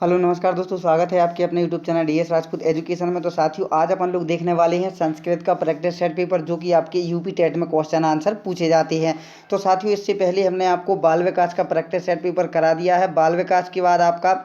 Hello नमस्कार दोस्तों, स्वागत है आपके अपने YouTube channel DS Rajput education में। तो साथियों, आज अपन लोग देखने वाले हैं संस्कृत का प्रैक्टिस सेट पेपर, जो कि आपके यूपी टेट में क्वेश्चन आंसर पूछे जाते हैं। तो साथियों, इससे पहले हमने आपको बाल विकास का प्रैक्टिस सेट पेपर करा दिया है। बाल विकास के बाद आपका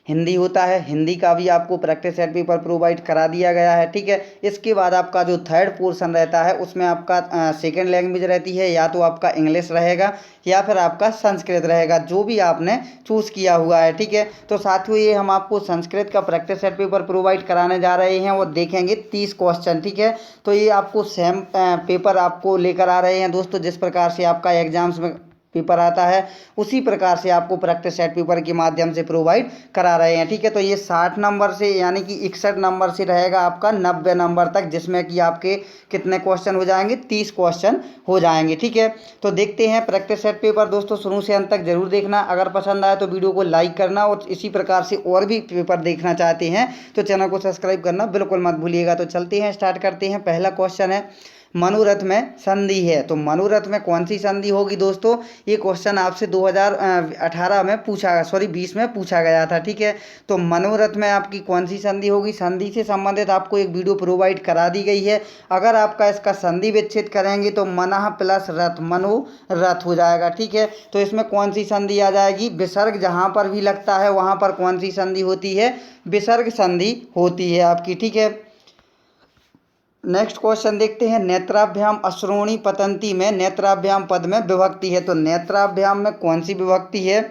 हिंदी होता है, हिंदी का भी आपको प्रैक्टिस सेट पेपर प्रोवाइड करा दिया गया है। ठीक है, इसके बाद आपका जो थर्ड पोर्शन रहता है उसमें आपका सेकंड लैंग्वेज रहती है, या तो आपका इंग्लिश रहेगा या फिर आपका संस्कृत रहेगा, जो भी आपने चूज़ किया हुआ है। ठीक है, तो साथियों, ये हम आपको संस्कृत का प्रैक्टिस सेट पेपर प्रोवाइड कराने जा रहे हैं और देखेंगे 30 क्वेश्चन। ठीक है, तो ये आपको सेम पेपर आपको लेकर आ रहे हैं दोस्तों। जिस प्रकार से आपका एग्जाम्स में पेपर आता है, उसी प्रकार से आपको प्रैक्टिस सेट पेपर के माध्यम से प्रोवाइड करा रहे हैं। ठीक है, तो ये 60 नंबर से यानी कि 61 नंबर से रहेगा आपका 90 नंबर तक, जिसमें कि आपके कितने क्वेश्चन हो जाएंगे, 30 क्वेश्चन हो जाएंगे। ठीक है, तो देखते हैं प्रैक्टिस सेट पेपर दोस्तों। शुरू से अंत तक जरूर देखना। अगर पसंद आए तो वीडियो को लाइक करना, और इसी प्रकार से और भी पेपर देखना चाहते हैं तो चैनल को सब्सक्राइब करना बिल्कुल मत भूलिएगा। तो चलते हैं, स्टार्ट करते हैं। पहला क्वेश्चन है, मनोरथ में संधि है, तो मनोरथ में कौन सी संधि होगी दोस्तों? ये क्वेश्चन आपसे 2018 में सॉरी 20 में पूछा गया था। ठीक है, तो मनोरथ में आपकी कौन सी संधि होगी? संधि से संबंधित आपको एक वीडियो प्रोवाइड करा दी गई है। अगर आपका इसका संधि विच्छेद करेंगे तो मनः प्लस रथ, मनोरथ हो जाएगा। ठीक है, तो इसमें कौन सी संधि आ जाएगी? विसर्ग जहाँ पर भी लगता है वहाँ पर कौन सी संधि होती है? विसर्ग संधि होती है आपकी। ठीक है, नेक्स्ट क्वेश्चन देखते हैं। नेत्राभ्याम अश्रोणी पतंती में नेत्राभ्याम पद में विभक्ति है, तो नेत्राभ्याम में कौन सी विभक्ति है?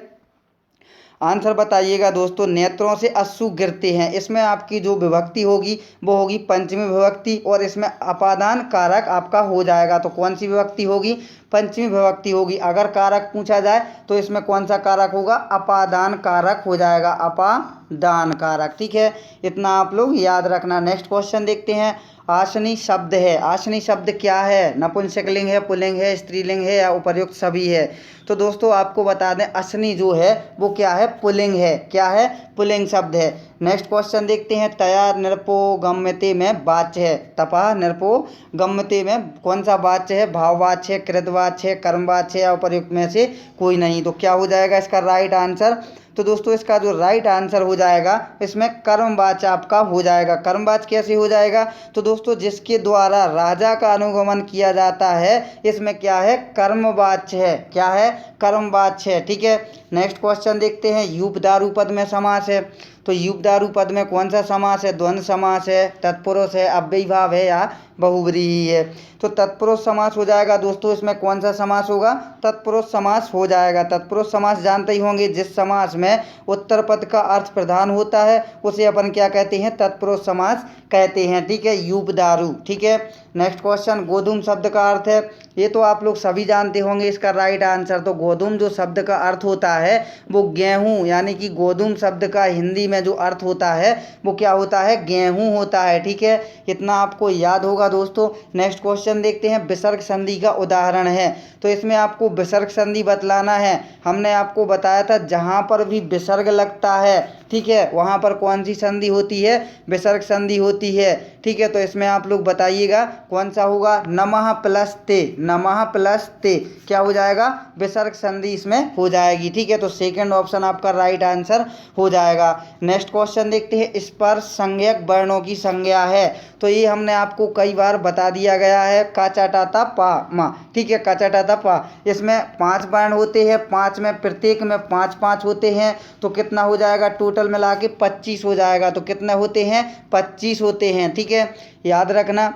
आंसर बताइएगा दोस्तों। नेत्रों से अश्रु गिरते हैं, इसमें आपकी जो विभक्ति होगी वो होगी पंचमी विभक्ति, और इसमें अपादान कारक आपका हो जाएगा। तो कौन सी विभक्ति होगी? पंचमी विभक्ति होगी। अगर कारक पूछा जाए तो इसमें कौन सा कारक होगा? अपादान कारक हो जाएगा, अपादान कारक। ठीक है, इतना आप लोग याद रखना। नेक्स्ट क्वेश्चन देखते हैं। आसनी शब्द है, आसनी शब्द क्या है? नपुंसकलिंग है, पुल्लिंग है, स्त्रीलिंग है, या उपर्युक्त सभी है? तो दोस्तों आपको बता दें, असनी जो है वो क्या है? पुल्लिंग है। क्या है? पुल्लिंग शब्द है। नेक्स्ट क्वेश्चन देखते हैं। तया नृपो गम्यते में वाच्य है, तपा नृपो गम्यते में कौन सा वाच्य है? भाववाच्य है, कृतवाच्य है, कर्मवाच्य है, या उपर्युक्त में से कोई नहीं? तो क्या हो जाएगा इसका राइट आंसर? तो दोस्तों इसका जो राइट आंसर हो जाएगा, इसमें कर्मवाच्य आपका हो जाएगा। कर्मवाच्य कैसे हो जाएगा? तो दोस्तों जिसके द्वारा राजा का अनुगमन किया जाता है, इसमें क्या है? कर्मवाच्य है। क्या है? कर्मवाच्य है। ठीक है, नेक्स्ट क्वेश्चन देखते हैं। यूपदारु पद में समास है, तो यूपदारु पद में कौन सा समास है? द्वंद्व समास है, तत्पुरुष है, अव्ययीभाव है, या बहुव्रीहि है? तो तत्पुरुष समास हो जाएगा दोस्तों। इसमें कौन सा समास होगा? तत्पुरुष समास हो जाएगा। तत्पुरुष समास जानते ही होंगे, जिस समास में उत्तर पद का अर्थ प्रधान होता है उसे अपन क्या कहते हैं? तत्पुरुष समास कहते हैं। ठीक है, यूपदारु। ठीक है, नेक्स्ट क्वेश्चन। गोधूम शब्द का अर्थ है, ये तो आप लोग सभी जानते होंगे इसका राइट आंसर। तो गोधूम जो शब्द का अर्थ होता है वो गेहूं, यानी कि गोधूम शब्द का हिंदी में जो अर्थ होता है वो क्या होता है? गेहूं होता है। ठीक है, इतना आपको याद होगा दोस्तों। नेक्स्ट क्वेश्चन देखते हैं। विसर्ग संधि का उदाहरण है, तो इसमें आपको विसर्ग संधि बतलाना है। हमने आपको बताया था जहाँ पर भी विसर्ग लगता है, ठीक है, वहाँ पर कौन सी संधि होती है? विसर्ग संधि होती है। ठीक है, तो इसमें आप लोग बताइएगा कौन सा होगा? नमः प्लस ते, नमः प्लस ते क्या हो जाएगा? विसर्ग संधि इसमें हो जाएगी। ठीक है, तो सेकंड ऑप्शन आपका राइट आंसर हो जाएगा। नेक्स्ट क्वेश्चन देखते हैं। स्पर्श संज्ञक वर्णों की संज्ञा है, तो ये हमने आपको कई बार बता दिया गया है। का चा टा ता पा मा। ठीक है, का चा टा ता पा, इसमें 5 वर्ण होते हैं, 5 में प्रत्येक में 5 5 होते हैं, तो कितना हो जाएगा? टोटल मिला के 25 हो जाएगा। तो कितने होते हैं? 25 होते हैं। ठीक है, याद रखना।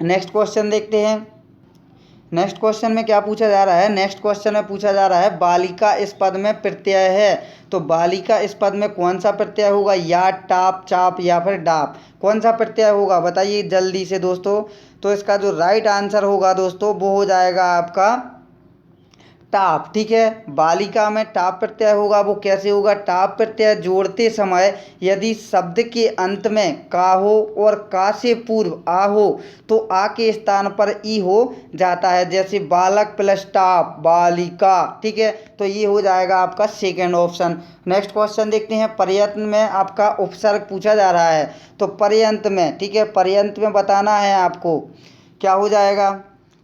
नेक्स्ट क्वेश्चन देखते हैं। नेक्स्ट क्वेश्चन में क्या पूछा जा रहा है? नेक्स्ट क्वेश्चन में पूछा जा रहा है, बालिका इस पद में प्रत्यय है, तो बालिका इस पद में कौन सा प्रत्यय होगा? या, टाप, चाप, या फिर डाप? कौन सा प्रत्यय होगा? बताइए जल्दी से दोस्तों। तो इसका जो राइट आंसर होगा दोस्तों वो हो जाएगा आपका टाप। ठीक है, बालिका में टाप प्रत्यय होगा। वो कैसे होगा? टाप प्रत्यय जोड़ते समय यदि शब्द के अंत में का हो और का से पूर्व आ हो तो आ के स्थान पर ई हो जाता है, जैसे बालक प्लस टाप, बालिका। ठीक है, तो ये हो जाएगा आपका सेकेंड ऑप्शन। नेक्स्ट क्वेश्चन देखते हैं। पर्यंत में आपका उपसर्ग पूछा जा रहा है, तो पर्यंत में, ठीक है, पर्यंत में बताना है आपको क्या हो जाएगा?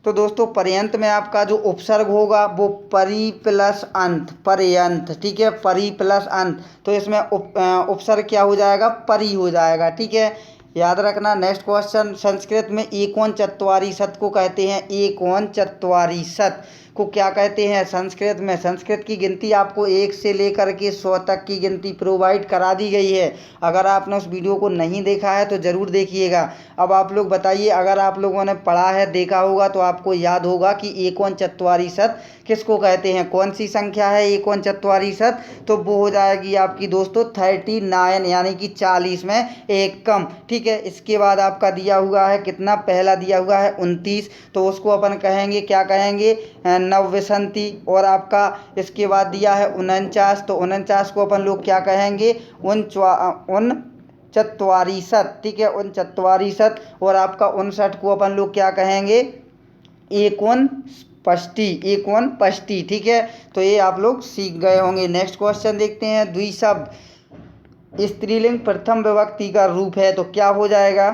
तो दोस्तों पर्यंत में आपका जो उपसर्ग होगा वो परि प्लस अंत, पर्यंत, ठीक है, परि प्लस अंत, तो इसमें उपसर्ग क्या हो जाएगा, परि हो जाएगा, ठीक है, याद रखना। नेक्स्ट क्वेश्चन, संस्कृत में एकोन चत्वारिशत को कहते हैं, एकोन चत्वारिशत को क्या कहते हैं संस्कृत में। संस्कृत की गिनती आपको 1 से लेकर के 100 तक की गिनती प्रोवाइड करा दी गई है। अगर आपने उस वीडियो को नहीं देखा है तो ज़रूर देखिएगा। अब आप लोग बताइए, अगर आप लोगों ने पढ़ा है, देखा होगा, तो आपको याद होगा कि एकोन चत्वारिशत किसको कहते हैं, कौन सी संख्या है एकोन चत्वारिशत, तो वो हो जाएगी आपकी दोस्तों 39, यानी कि 40 में एक कम, ठीक है। इसके बाद आपका दिया हुआ है कितना, पहला दिया हुआ है 29, तो उसको अपन कहेंगे, क्या कहेंगे, नवविंशति। और आपका इसके बाद दिया है 49, तो 49 को अपन लोग क्या कहेंगे, उन चत्वारिशत, ठीक है, उन चत्वारिशत। और आपका 59 को अपन लोग क्या कहेंगे, एकोन पष्टि, एकोन पष्टि, ठीक है। तो ये आप लोग सीख गए होंगे। नेक्स्ट क्वेश्चन देखते हैं, द्विशब्द स्त्रीलिंग प्रथम विभक्ति का रूप है, तो क्या हो जाएगा,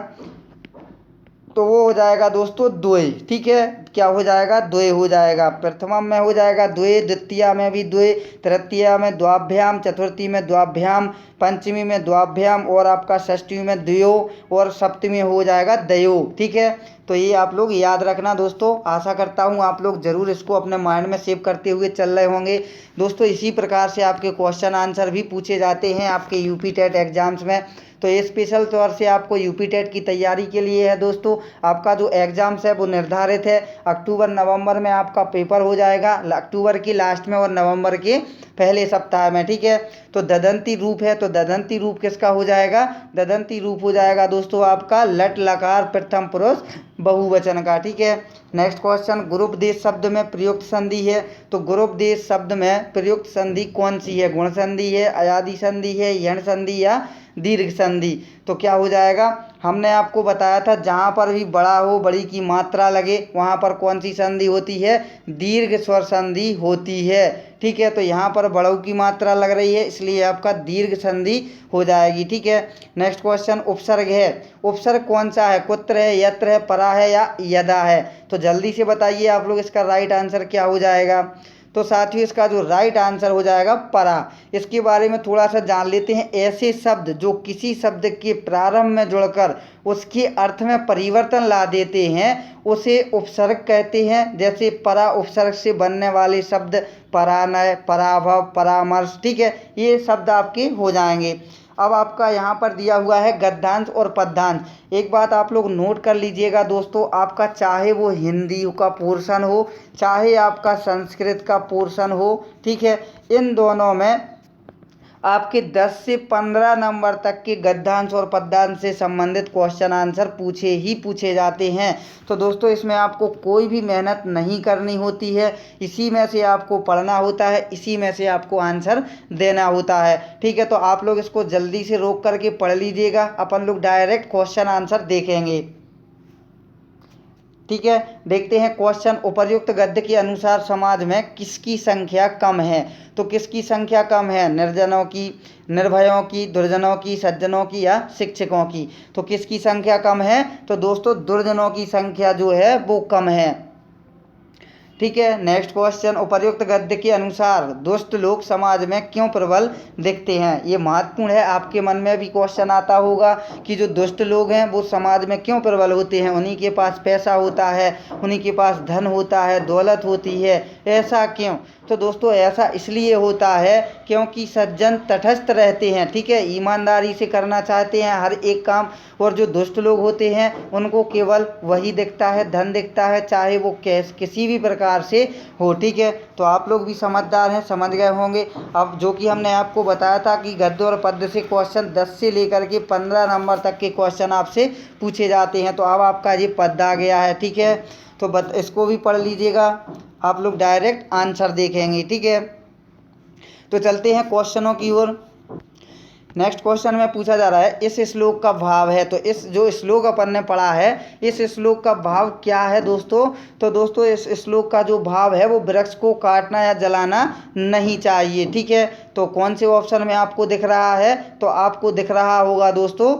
तो वो हो जाएगा दोस्तों द्वय, ठीक है, क्या हो जाएगा, द्वय हो जाएगा। प्रथमम में हो जाएगा द्वय, द्वितीया में भी द्वय, तृतीया में द्वाभ्याम, चतुर्थी में द्वाभ्याम, पंचमी में द्वाभ्याम, और आपका षष्ठी में द्वयो, और सप्तमी में हो जाएगा दयो, ठीक है। तो ये आप लोग याद रखना दोस्तों। आशा करता हूँ आप लोग ज़रूर इसको अपने माइंड में सेव करते हुए चल रहे होंगे दोस्तों। इसी प्रकार से आपके क्वेश्चन आंसर भी पूछे जाते हैं आपके यूपी टेट एग्जाम्स में। तो ये स्पेशल तौर से आपको यूपी टेट की तैयारी के लिए है दोस्तों। आपका जो एग्ज़ाम्स है वो निर्धारित है, अक्टूबर नवंबर में आपका पेपर हो जाएगा, अक्टूबर की लास्ट में और नवंबर के पहले सप्ताह में, ठीक है। तो ददंती रूप है, तो ददंती रूप किसका हो जाएगा, ददंती रूप हो जाएगा दोस्तों आपका लट लकार प्रथम पुरुष बहुवचन का, ठीक है। नेक्स्ट क्वेश्चन, गुरूपदेश शब्द में प्रयुक्त संधि है, तो गुरूपदेश शब्द में प्रयुक्त संधि कौन सी है, गुण संधि है, अयादि संधि है, यण संधि या दीर्घ संधि। तो क्या हो जाएगा, हमने आपको बताया था जहाँ पर भी बड़ा हो, बड़ी की मात्रा लगे, वहाँ पर कौन सी संधि होती है, दीर्घ स्वर संधि होती है, ठीक है। तो यहाँ पर बड़ों की मात्रा लग रही है, इसलिए आपका दीर्घ संधि हो जाएगी, ठीक है। नेक्स्ट क्वेश्चन, उपसर्ग है, उपसर्ग कौन सा है, कुत्र है, यत्र है, परा है या यदा है। तो जल्दी से बताइए आप लोग, इसका राइट आंसर क्या हो जाएगा। तो साथियों इसका जो राइट आंसर हो जाएगा परा। इसके बारे में थोड़ा सा जान लेते हैं। ऐसे शब्द जो किसी शब्द के प्रारंभ में जुड़कर उसके अर्थ में परिवर्तन ला देते हैं उसे उपसर्ग कहते हैं। जैसे परा उपसर्ग से बनने वाले शब्द परानय, पराभव, परामर्श, ठीक है, ये शब्द आपके हो जाएंगे। अब आपका यहाँ पर दिया हुआ है गद्यांश और पद्यांश। एक बात आप लोग नोट कर लीजिएगा दोस्तों, आपका चाहे वो हिंदी का पोर्शन हो, चाहे आपका संस्कृत का पोर्शन हो, ठीक है, इन दोनों में आपके 10 से 15 नंबर तक के गद्यांश और पद्यांश से संबंधित क्वेश्चन आंसर पूछे ही पूछे जाते हैं। तो दोस्तों इसमें आपको कोई भी मेहनत नहीं करनी होती है, इसी में से आपको पढ़ना होता है, इसी में से आपको आंसर देना होता है, ठीक है। तो आप लोग इसको जल्दी से रोक करके पढ़ लीजिएगा, अपन लोग डायरेक्ट क्वेश्चन आंसर देखेंगे, ठीक है। देखते हैं क्वेश्चन, उपर्युक्त गद्य के अनुसार समाज में किसकी संख्या कम है। तो किसकी संख्या कम है, निर्जनों की, निर्भयों की, दुर्जनों की, सज्जनों की या शिक्षकों की। तो किसकी संख्या कम है, तो दोस्तों दुर्जनों की संख्या जो है वो कम है, ठीक है। नेक्स्ट क्वेश्चन, उपर्युक्त गद्य के अनुसार दुष्ट लोग समाज में क्यों प्रबल दिखते हैं। ये महत्वपूर्ण है, आपके मन में भी क्वेश्चन आता होगा कि जो दुष्ट लोग हैं वो समाज में क्यों प्रबल होते हैं, उन्हीं के पास पैसा होता है, उन्हीं के पास धन होता है, दौलत होती है, ऐसा क्यों। तो दोस्तों ऐसा इसलिए होता है क्योंकि सज्जन तटस्थ रहते हैं, ठीक है, ईमानदारी से करना चाहते हैं हर एक काम। और जो दुष्ट लोग होते हैं उनको केवल वही दिखता है, धन दिखता है, चाहे वो किसी भी प्रकार से हो, ठीक है। तो आप लोग भी समझदार हैं, समझ गए होंगे। अब जो कि हमने आपको बताया था कि गद्य और पद्य से क्वेश्चन 10 से लेकर के 15 नंबर तक के क्वेश्चन आपसे पूछे जाते हैं। तो अब आपका ये पद्य आ गया है, ठीक है। तो इसको भी पढ़ लीजिएगा, आप लोग डायरेक्ट आंसर देखेंगे, ठीक है। तो चलते हैं क्वेश्चनों की ओर। नेक्स्ट क्वेश्चन में पूछा जा रहा है इस श्लोक का भाव है। तो इस जो श्लोक अपन ने पढ़ा है, इस श्लोक का भाव क्या है दोस्तों। तो दोस्तों इस श्लोक का जो भाव है वो वृक्ष को काटना या जलाना नहीं चाहिए, ठीक है। तो कौन से ऑप्शन में आपको दिख रहा है, तो आपको दिख रहा होगा दोस्तों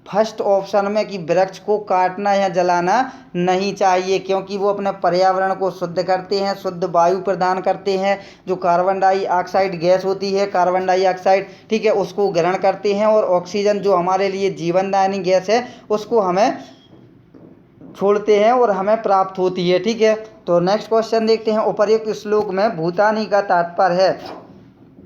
फर्स्ट ऑप्शन में कि वृक्ष को काटना या जलाना नहीं चाहिए, क्योंकि वो अपने पर्यावरण को शुद्ध करते हैं, शुद्ध वायु प्रदान करते हैं। जो कार्बन डाइऑक्साइड गैस होती है, कार्बन डाइऑक्साइड, ठीक है, उसको ग्रहण करते हैं और ऑक्सीजन जो हमारे लिए जीवनदायिनी गैस है उसको हमें छोड़ते हैं और हमें प्राप्त होती है, ठीक है। तो नेक्स्ट क्वेश्चन देखते हैं। उपर्युक्त श्लोक में भूतानी का तात्पर्य है,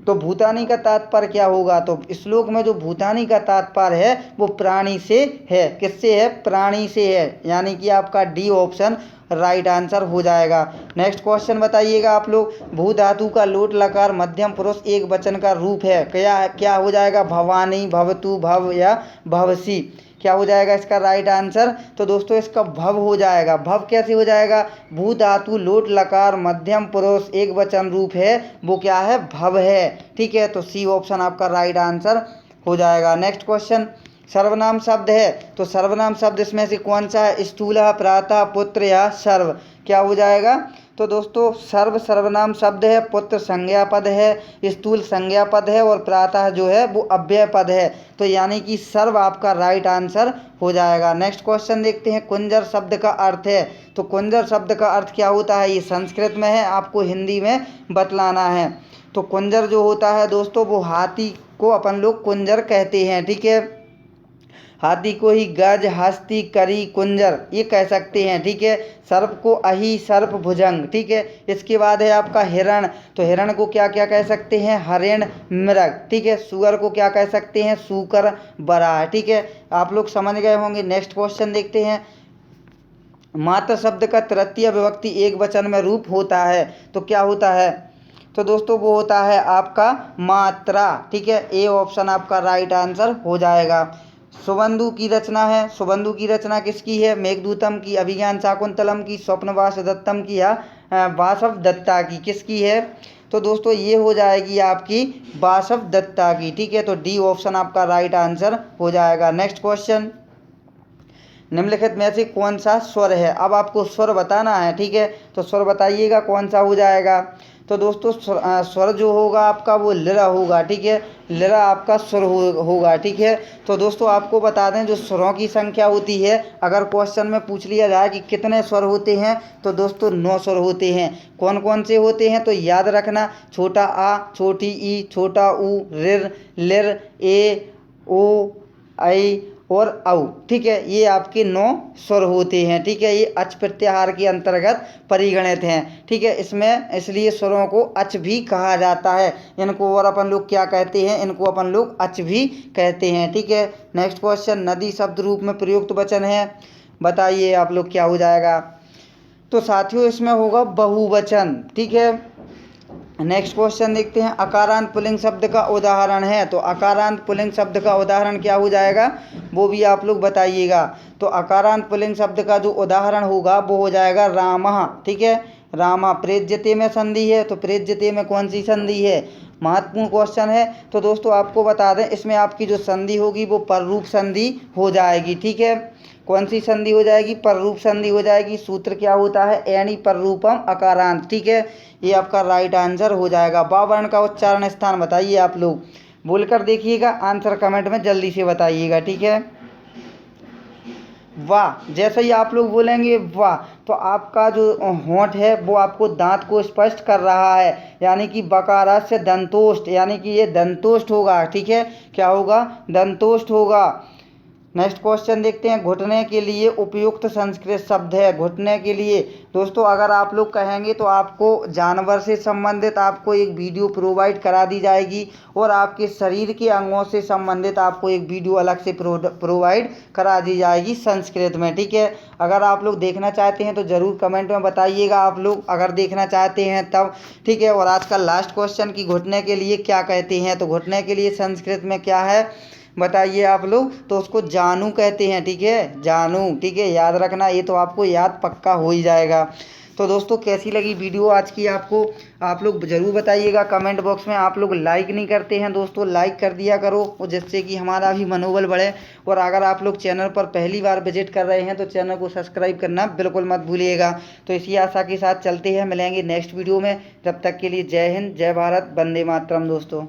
तो भूतानी का तात्पर्य क्या होगा? तो श्लोक में जो भूतानी का तात्पर्य है वो प्राणी से है। किससे है? प्राणी से है, यानी कि आपका डी ऑप्शन राइट आंसर हो जाएगा। नेक्स्ट क्वेश्चन बताइएगा आप लोग। भू धातु का लोट लकार मध्यम पुरुष एक वचन का रूप है, क्या हो जाएगा? भवानी, भवतु, भव या भवसी। क्या हो जाएगा इसका राइट आंसर? तो दोस्तों इसका भव हो जाएगा। भव कैसे हो जाएगा? भू धातु लोट लकार मध्यम पुरुष एक वचन रूप है, वो क्या है? भव है, ठीक है। तो सी ऑप्शन आपका राइट आंसर हो जाएगा। Next question. सर्वनाम शब्द है, तो सर्वनाम शब्द इसमें से कौन सा है? स्थूला, प्रातः, पुत्र या सर्व। क्या हो जाएगा? तो दोस्तों सर्व सर्वनाम शब्द है, पुत्र संज्ञा पद है, स्थूल संज्ञा पद है और प्रातः जो है वो अव्यय पद है। तो यानी कि सर्व आपका राइट आंसर हो जाएगा। नेक्स्ट क्वेश्चन देखते हैं। कुंजर शब्द का अर्थ है, तो कुंजर शब्द का अर्थ क्या होता है? ये संस्कृत में है, आपको हिंदी में बतलाना है। तो कुंजर जो होता है दोस्तों वो हाथी को अपन लोग कुंजर कहते हैं, ठीक है। हाथी को ही गज, हस्ती, करी, कुंजर ये कह सकते हैं, ठीक है। सर्प को अहि, सर्प, भुजंग, ठीक है। इसके बाद है आपका हिरण, तो हिरण को क्या क्या कह सकते हैं? हरिण, मृग, ठीक है। सुअर को क्या कह सकते हैं? सूकर, बराह, ठीक है। आप लोग समझ गए होंगे। नेक्स्ट क्वेश्चन देखते हैं। मात्र शब्द का तृतीय विभक्ति एक वचन में रूप होता है, तो क्या होता है? तो दोस्तों वो होता है आपका मात्रा, ठीक है। ए ऑप्शन आपका राइट आंसर हो जाएगा। सुबंधु की रचना है, सुबंधु की रचना किसकी है? मेघदूतम की, अभिज्ञान शाकुंतलम की, स्वप्नवास दत्तम की या वासव दत्ता की, किसकी है? तो दोस्तों ये हो जाएगी आपकी वासव दत्ता की, ठीक है। तो डी ऑप्शन आपका राइट आंसर हो जाएगा। Next question. निम्नलिखित में से कौन सा स्वर है? अब आपको स्वर बताना है, ठीक है। तो स्वर बताइएगा कौन सा हो जाएगा। तो दोस्तों स्वर जो होगा आपका वो लिरा होगा, ठीक है। लिरा आपका स्वर होगा, ठीक है। तो दोस्तों आपको बता दें जो स्वरों की संख्या होती है, अगर क्वेश्चन में पूछ लिया जाए कि कितने स्वर होते हैं, तो दोस्तों 9 स्वर होते हैं। कौन कौन से होते हैं? तो याद रखना, छोटा आ, छोटी ई, छोटा ऊ, रिर, लिर, ए, ओ, आई और औ, ठीक है। ये आपके 9 स्वर होते हैं, ठीक है। ये अच प्रत्याहार के अंतर्गत परिगणित हैं, ठीक है। इसमें इसलिए स्वरों को अच भी कहा जाता है। इनको और अपन लोग क्या कहते हैं? इनको अपन लोग अच भी कहते हैं, ठीक है। Next question. नदी शब्द रूप में प्रयुक्त वचन है, बताइए आप लोग क्या हो जाएगा। तो साथियों इसमें होगा बहुवचन, ठीक है। नेक्स्ट क्वेश्चन देखते हैं। अकारांत पुल्लिंग शब्द का उदाहरण है, तो अकारांत पुल्लिंग शब्द का उदाहरण क्या हो जाएगा वो भी आप लोग बताइएगा। तो अकारांत पुल्लिंग शब्द का जो उदाहरण होगा वो हो जाएगा रामः, ठीक है। रामा। प्रेज्यते में संधि है, तो प्रेज्यते में कौन सी संधि है? महत्वपूर्ण क्वेश्चन है। तो दोस्तों आपको बता दें इसमें आपकी जो संधि होगी वो पररूप संधि हो जाएगी, ठीक है। कौन सी संधि हो जाएगी? पररूप संधि हो जाएगी। सूत्र क्या होता है? एणी पररूपम अकारांत, ठीक है। ये आपका राइट आंसर हो जाएगा। वा वर्ण का उच्चारण स्थान बताइए आप लोग, बोलकर देखिएगा, आंसर कमेंट में जल्दी से बताइएगा, ठीक है। वाह, जैसे ही आप लोग बोलेंगे वाह, तो आपका जो होंठ है वो आपको दांत को स्पष्ट कर रहा है, यानी कि बकारा से दंतोष्ठ, यानी कि ये दंतोष्ठ होगा, ठीक है। क्या होगा? दंतोष्ठ होगा। नेक्स्ट क्वेश्चन देखते हैं। घुटने के लिए उपयुक्त संस्कृत शब्द है, घुटने के लिए। दोस्तों अगर आप लोग कहेंगे तो आपको जानवर से संबंधित आपको एक वीडियो प्रोवाइड करा दी जाएगी और आपके शरीर के अंगों से संबंधित आपको एक वीडियो अलग से प्रोवाइड करा दी जाएगी संस्कृत में, ठीक है। अगर आप लोग देखना चाहते हैं तो ज़रूर कमेंट में बताइएगा आप लोग, अगर देखना चाहते हैं तब, ठीक है। और आज का लास्ट क्वेश्चन कि घुटने के लिए क्या कहते हैं, तो घुटने के लिए संस्कृत में क्या है बताइए आप लोग। तो उसको जानू कहते हैं, ठीक है। जानू, ठीक है, याद रखना, ये तो आपको याद पक्का हो ही जाएगा। तो दोस्तों कैसी लगी वीडियो आज की आपको, आप लोग ज़रूर बताइएगा कमेंट बॉक्स में। आप लोग लाइक नहीं करते हैं दोस्तों, लाइक कर दिया करो, और जिससे कि हमारा भी मनोबल बढ़े। और अगर आप लोग चैनल पर पहली बार विजिट कर रहे हैं तो चैनल को सब्सक्राइब करना बिल्कुल मत भूलिएगा। तो इसी आशा के साथ चलते हैं, मिलेंगे नेक्स्ट वीडियो में। जब तक के लिए जय हिंद, जय भारत, वंदे मातरम दोस्तों।